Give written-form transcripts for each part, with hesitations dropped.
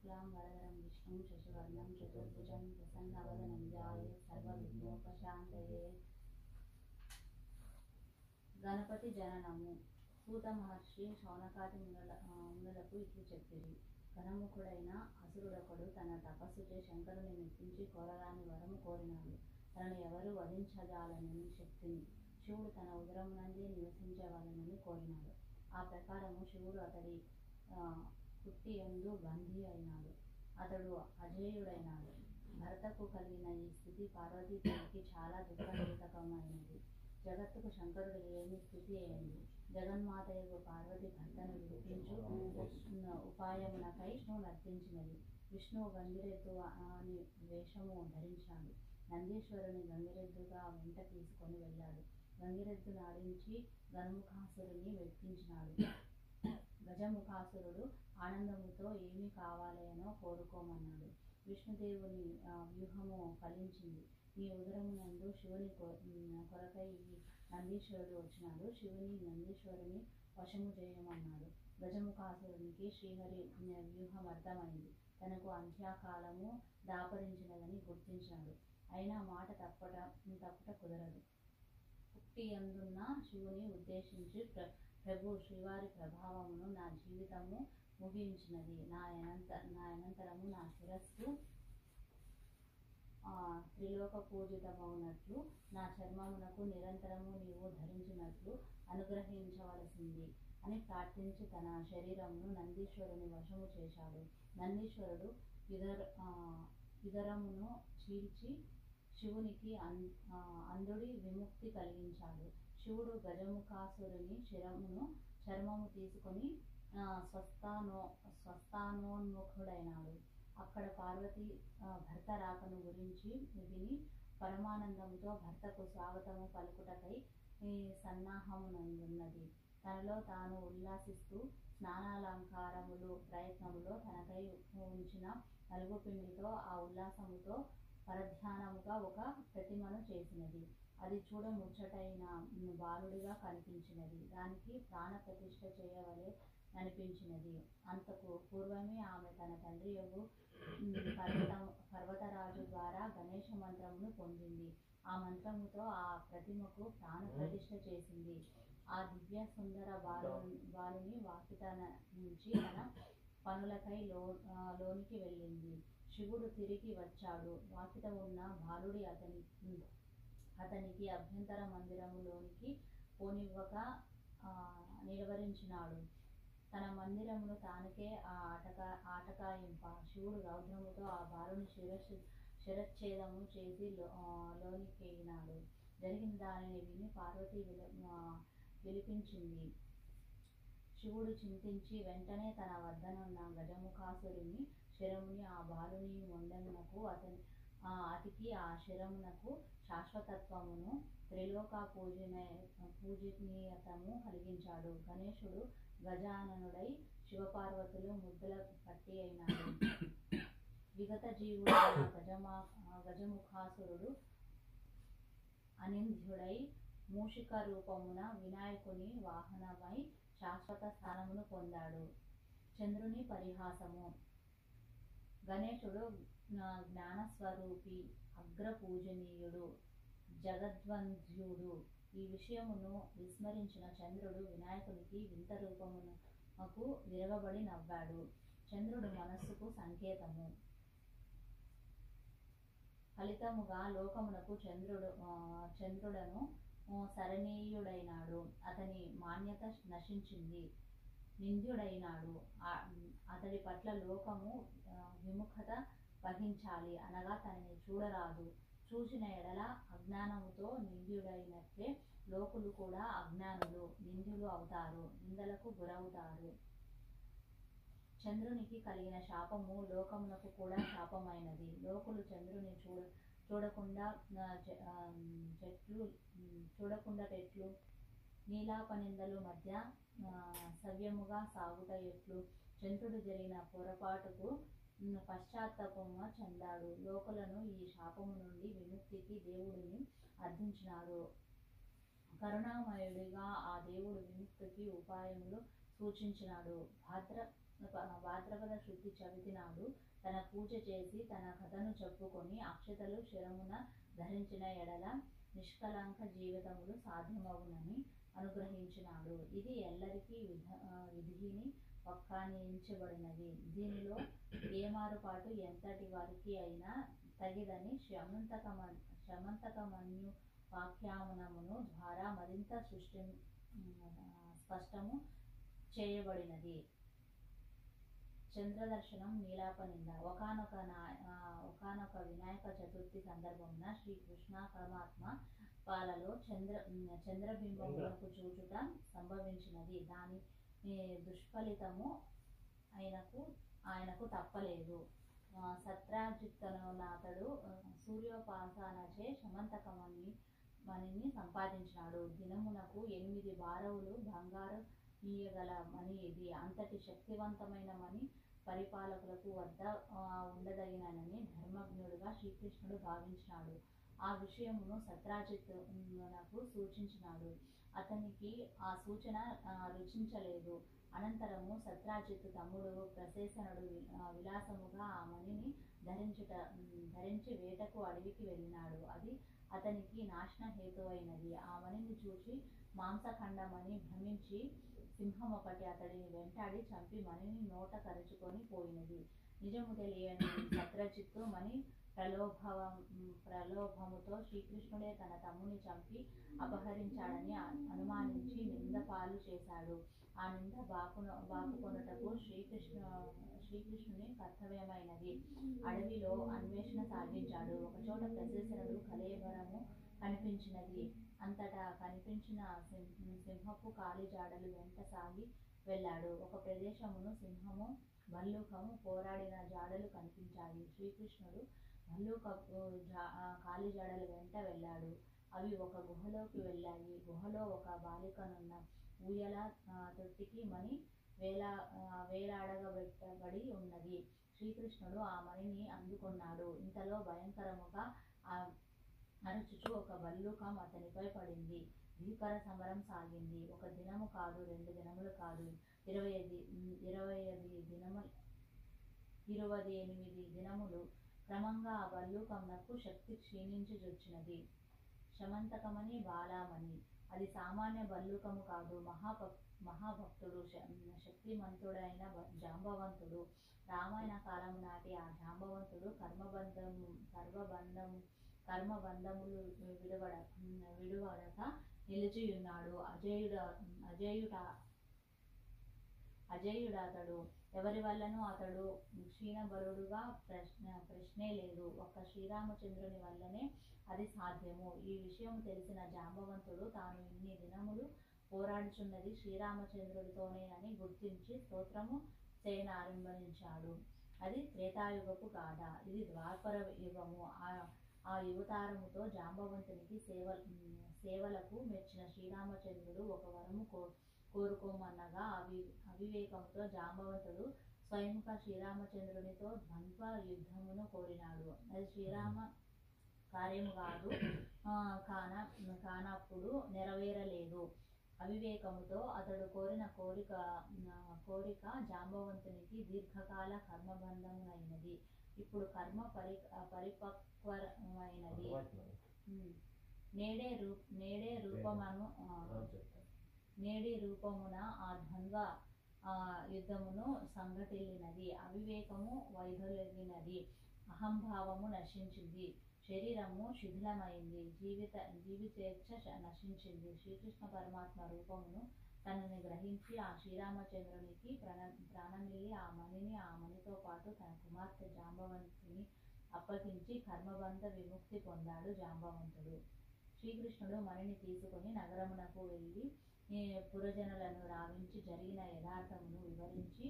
शुक्लां वरदरं विष्णुं शशिवर्णं चतुर्भुजं प्रसन्नवदनं ध्यायेत् सर्वविघ्नोपशान्तये। గణపతి జననము. సూత మహర్షి శౌనకాది మునులకు ఇట్లు చెప్పిరి. ఘనముఖుడైన అసురుడొకడు తన తపస్సుచే శంకరుని మెప్పించి కోరరాని వరము కోరినాడు. తనను ఎవరు వధించజాలనని శక్తిని శివుడు తన ఉదరమునందే నివసించవలనని కోరినాడు. ఆ ప్రకారము శివుడు అతడి పుట్టి యందు బందీ అయినాడు. అతడు అజేయుడైనాడు. భర్తకు కలిగిన ఈ స్థితి పార్వతీదేవికి చాలా దుఃఖదాయకమైనది. జగత్తుకు శంకరుడు ఏమి స్థితి అయింది. జగన్మాతయగు పార్వతి భర్తను విడిపించు ఉపాయమునకై విష్ణువు నర్తించినది. విష్ణువు గంగిరెద్దు అని వేషము ధరించాడు. నందీశ్వరుని గంగిరెద్దుగా వెంట తీసుకొని వెళ్ళాడు. గంగిరెద్దు నాడించి గణముఖాసురుని వెక్కించినాడు. గజముఖాసురుడు ఆనందముతో ఏమి కావాలనో కోరుకోమన్నాడు. విష్ణుదేవుని వ్యూహము ఫలించింది. ఈ ఉదరమునందు శివుని కొరకై ఈ నందీశ్వరుడు వచ్చినాడు. శివుని నందీశ్వరుని వశము చేయమన్నాడు. గజముఖాసురునికి శ్రీహరి వ్యూహం అర్థమైంది. తనకు అంత్యకాలము దాపరించినదని గుర్తించాడు. అయినా మాట తప్పట కుదరదు. పుట్టి అందున్న శివుని ఉద్దేశించి ప్రభు శ్రీవారి ప్రభావమును నా జీవితము ముగించినది. నా అనంతరము నా శిరస్సు త్రిలోక పూజితమవునట్లు నా చర్మమునకు నిరంతరము నీవు ధరించినట్లు అనుగ్రహించవలసింది అని ప్రార్థించి తన శరీరమును నందీశ్వరుని వశము చేశాడు. నందీశ్వరుడు ఇదరమును చీల్చి శివునికి అంధుడి విముక్తి కలిగించాడు. శివుడు గజముఖాసురుని చర్మము తీసుకొని స్వస్థానోన్ముఖుడైనాడు. అక్కడ పార్వతి భర్త రాకను గురించి విని పరమానందముతో భర్తకు స్వాగతము పలుకుటకై సన్నాహమునందున్నది. తనలో తాను ఉల్లాసిస్తూ స్నానాలంకారములు ప్రయత్నములో తనకై ఉంచిన నలుగుపిండితో ఆ ఉల్లాసముతో పరధ్యానముగా ఒక ప్రతిమను చేసినది. అది చూడ ముచ్చటైన బాలుడిగా కనిపించినది. దానికి ప్రాణ ప్రతిష్ఠ చేయవలే అనిపించినది. అంతకు పూర్వమే ఆమె తన తండ్రి యొగు పర్వతరాజు ద్వారా గణేశ మంత్రమును పొందింది. ఆ మంత్రముతో ఆ ప్రతిమకు ప్రాణ ప్రతిష్ఠ చేసింది. ఆ దివ్య సుందర బాలుని వాకిట నుంచి తన పనులకై లోనికి వెళ్ళింది. శివుడు తిరిగి వచ్చాడు. వాకిట ఉన్న బాలుడి అతనికి అభ్యంతర మందిరములోనికి పోనివ్వక నిలువరించినాడు. తన మందిరమును తానుకే ఆటకాయింప శివుడు రౌద్రముతో ఆ బాలుని శిరచ్ఛేదము చేసి లోనికెగినాడు. జరిగిన దానిని విని పార్వతి విలిపించింది. శివుడు చింతించి వెంటనే తన వద్దనున్న గజముఖాసురుని శిరముని ఆ బాలుని మొండెమునకు అతికి ఆ శిరమునకు శాశ్వతత్వమును త్రిలోక పూజనీయతము కలిగించాడు. గణేశుడు గజాననుడై శివపార్వతులు ముద్దుల పట్టి అయినాడు. విగత జీవుడైన గజముఖాసురుడు అనింద్యుడై మూషిక రూపమున వినాయకుని వాహనమై శాశ్వత స్థానమును పొందాడు. చంద్రుని పరిహాసము. గణేశుడు జ్ఞానస్వరూపి, అగ్రపూజనీయుడు, జగద్వంద్యుడు. ఈ విషయమును విస్మరించిన చంద్రుడు వినాయకునికి వింత రూపమునకు విరగబడి నవ్వాడు. చంద్రుడు మనస్సుకు సంకేతము. ఫలితముగా లోకమునకు చంద్రుడను సరణీయుడైనాడు. అతని మాన్యత నశించింది. నింద్యుడైనాడు. అతడి పట్ల లోకము విముఖత వహించాలి అనగా తనని చూడరాదు. చూసిన ఎడల అజ్ఞానముతో నింద్యుడైనట్లే లోకులు కూడా అజ్ఞానులు, నింద్యులు అవుతారు, నిందలకు గురవుతారు. చంద్రునికి కలిగిన శాపము లోకమునకు కూడా శాపమైనది. లోకులు చంద్రుని చూడకుండా ఎట్లు, నీలాపనిందలు మధ్య సవ్యముగా సాగుట ఎట్లు. చంద్రుడు జరిగిన పొరపాటుకు పశ్చాత్తాపము చెందాడు. లోకులను ఈ శాపము నుండి విముక్తికి దేవుడిని అర్థించినాడు. కరుణామయుడిగా ఆ దేవుడు విముక్తికి ఉపాయములు సూచించినాడు. భాద్రపద శుద్ధి చవితి నాడు తన పూజ చేసి తన కథను చెప్పుకొని అక్షతలు శిరమున ధరించిన ఎడల నిష్కలంక జీవితములు సాధ్యమవునని అనుగ్రహించినాడు. ఇది ఎల్లరికీ విధిని వక్కాణించబడినది. దీనిలో ఏ మారుపాటు ఎంతటి వారికి అయినా తగిదని శమంతకమన్యు వాక్యామునమును ద్వారా మరింత స్పష్టము చేయబడినది. చంద్రదర్శనం నీలాపనింద. ఒకనొక వినాయక చతుర్థి సందర్భమున శ్రీకృష్ణ పరమాత్మ పాలలో చంద్రబింబములకు చూచుట సంభవించినది. దాని దుష్ఫలితము ఆయనకు తప్పలేదు. సత్రాజిత్తనాథుడు సూర్యోపాసనచే శమంతకమణిని సంపాదించినాడు. దినమునకు 8 బారవులు బంగారు నీయగల మణి ఇది. అంతటి శక్తివంతమైన మణి పరిపాలకులకు వద్ద ఉండదగినని ధర్మజ్ఞుడుగా శ్రీకృష్ణుడు భావించినాడు. ఆ విషయమును సత్రాజిత్తునకు సూచించినాడు. అతనికి ఆ సూచన రుచించలేదు. అనంతరము సత్రాజిత్తు తమ్ముడు ప్రసేసనుడు విలాసముగా ఆ మణిని ధరించి వేటకు అడవికి వెళ్ళినాడు. అది అతనికి నాశన హేతువైనది. ఆ మణిని చూచి మాంసఖండమని భ్రమించి సింహం ఒకటి అతడిని వెంటాడి చంపి మణిని నోట కరుచుకొని పోయినది. నిజము తెలియని సత్రజిత్తు మణి ప్రలోభముతో శ్రీకృష్ణుడే తన తమ్ముని చంపి అపహరించాడని అనుమానించి నిందపాలు చేశాడు. ఆ నింద బాపుకొనుటకు శ్రీకృష్ణుని కర్తవ్యమైనది. అడవిలో అన్వేషణ సాగించాడు. ఒకచోట ప్రసేసనుడు కళేబరము కనిపించినది. అంతటా కనిపించిన సింహపు కాలిజాడలు వెంట సాగి వెళ్ళాడు. ఒక ప్రదేశమును సింహము భల్లూకము పోరాడిన జాడలు కనిపించాయి. శ్రీకృష్ణుడు భల్లూకపు కాలిజాడలు వెంట వెళ్ళాడు. అవి ఒక గుహలోకి వెళ్ళాయి. గుహలో ఒక బాలికనున్న ఊయల తొట్టికి మణి వేలాడగబెట్టబడి ఉన్నది. శ్రీకృష్ణుడు ఆ మణిని అందుకున్నాడు. ఇంతలో భయంకరముగా అరుచుచు ఒక భల్లూకం అతనిపై పడింది. భీకర సమరం సాగింది. 1 దినము కాదు, 2 దినములు కాదు, 28 దినములు. క్రమంగా ఆ భల్లూకమునకు శక్తి క్షీణించుచున్నది. శమంతకమణి బాలామణి. అది సామాన్య భల్లూకము కాదు. మహాభక్తుడు శక్తిమంతుడైన జాంబవంతుడు. రామాయణ కాలం నాటి ఆ జాంబవంతుడు కర్మబంధములు విడువడక నిలిచియున్నాడు. అజేయుడతడు. ఎవరి వల్లనూ అతడు క్షీణబరుడుగా ప్రశ్నే లేదు. ఒక్క శ్రీరామచంద్రుని వల్లనే అది సాధ్యము. ఈ విషయం తెలిసిన జాంబవంతుడు తాను ఇన్ని దినములు పోరాడుచున్నది శ్రీరామచంద్రుడితోనేనని గుర్తించి స్తోత్రము చేయనారంభించాడు. అది త్రేతాయుగపు గాథ. ఇది ద్వాపర యుగము. ఆ యువతారముతో జాంబవంతునికి సేవలకు మెచ్చిన శ్రీరామచంద్రుడు ఒక వరము కోరుకోమన్నగా అవివేకముతో జాంబవంతుడు స్వయంగా శ్రీరామచంద్రునితో ద్వంద్వ యుద్ధమును కోరినాడు. అది శ్రీరామ కార్యము కాదు కానప్పుడు నెరవేరలేదు. అవివేకముతో అతడు కోరిన కోరిక జాంబవంతునికి దీర్ఘకాల కర్మబంధమునైనది. ఇప్పుడు కర్మ పరిపక్వమైనది. నేడే రూపమున ఆ ద్వంద్వ యుద్ధమును సంఘటిల్లినది. అవివేకము వైదొలగినది. అహంభావము నశించింది. శరీరము శిథిలమైంది. జీవితేచ్ఛ నశించింది. శ్రీకృష్ణ పరమాత్మ రూపమును తనని గ్రహించి ఆ శ్రీరామచంద్రునికి ప్రాణమిల్లి ఆ మణితో పాటు తన కుమార్తె జాంబవంతుని అప్పగించి కర్మబంధ విముక్తి పొందాడు జాంబవంతుడు. శ్రీకృష్ణుడు మణిని తీసుకుని నగరమునకు వెళ్ళి పురజనులను రావించి జరిగిన యథార్థమును వివరించి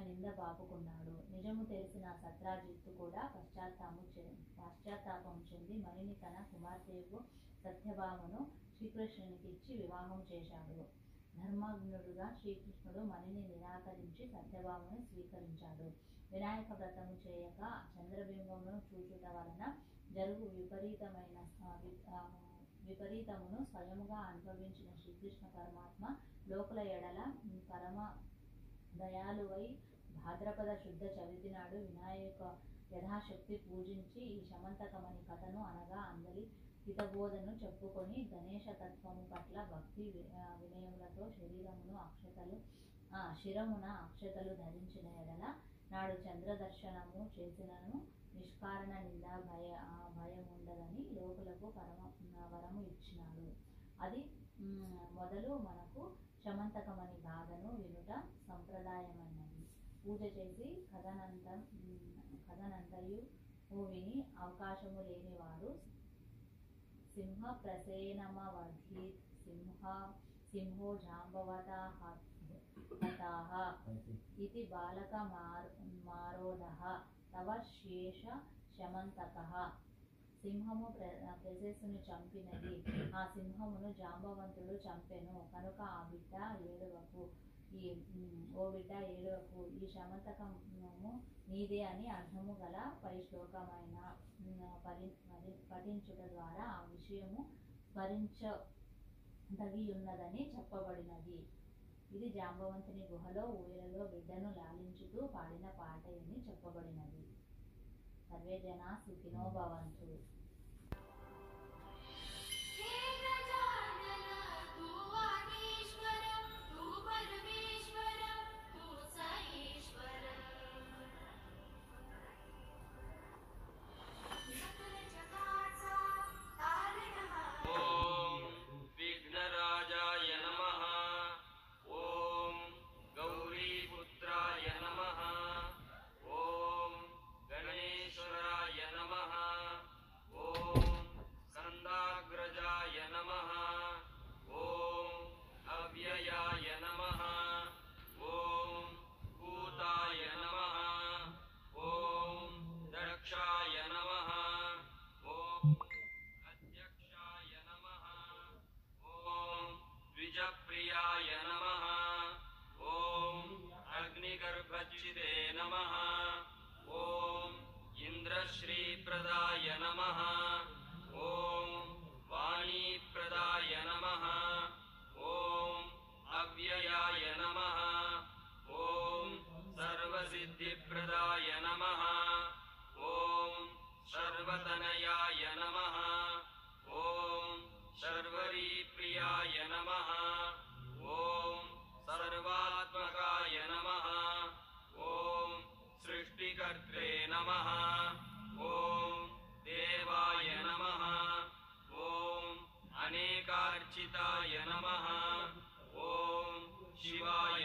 నింద బాపుకున్నాడు. నిజము తెలిసిన సత్రాజిత్తు కూడా పశ్చాత్తాపం చెంది మణిని తన కుమార్తెకు సత్యభామను శ్రీకృష్ణునికి ఇచ్చి వివాహం చేశాడు. ధర్మజ్ఞుడుగా శ్రీకృష్ణుడు మణిని నిరాకరించి సత్యభామను స్వీకరించాడు. వినాయక వ్రతము చేయక చంద్రబింబమును చూచుట వలన జరుగు విపరీతమును స్వయముగా అనుభవించిన శ్రీకృష్ణ పరమాత్మ లోకుల ఎడల పరమ దయాళువై భాద్రపద శుద్ధ చవితి నాడు వినాయక యథాశక్తి పూజించి ఈ శమంతకమణి కథను అనగా అందరి హితబోధను చెప్పుకొని గణేశ తత్వము పట్ల భక్తి వినయములతో శిరమున అక్షతలు ధరించిన ఎడల నాడు చంద్ర దర్శనము చేసినను నిష్కారణ నింద భయముండదని లోకులకు వరము ఇచ్చినాడు. అది మొదలు మనకు శమంతకమణి గాథను వినుట సంప్రదాయమైనది. పూజ చేసి కథనంతయు విని అవకాశము లేని వారు సింహ ప్రసేనమవధీత్ సింహో జాంబవతాః ఇది బాలక మారోదః తవ శేష శమంతకః. సింహము ప్రసేసుని చంపినది, ఆ సింహమును జాంబవంతుడు చంపెను కనుక ఓ బిడ్డ ఏడవకు, ఈ శమంతకము నీదే అని అర్థము గల పై శ్లోకమైన పఠించుట ద్వారా ఆ విషయము స్మరించదగియున్నదని చెప్పబడినది. ఇది జాంబవంతుని గుహలో ఊయలలో బిడ్డను లాలించుతూ పాడిన పాట అని చెప్పబడినది. సర్వే జనా సుఖినో భవంతు. प्रियाय नमः। ओम अग्निगर्भच्युते नमः। ओम इंद्रश्रीप्रदाय नमः। ओम वाणीप्रदाय नमः। ओम अव्ययाय नमः। ओम सर्वसिद्धिप्रदाय नमः। ओम सर्वतनयाय नमः। ओम सर्वरीप्रियाय नमः। ओम सर्वात्मकाय नमः। ओम सृष्टिकर्त्रे नमः। ओम देवाय नमः। ओम अनेकार्चिताय नमः। ओम शिवाय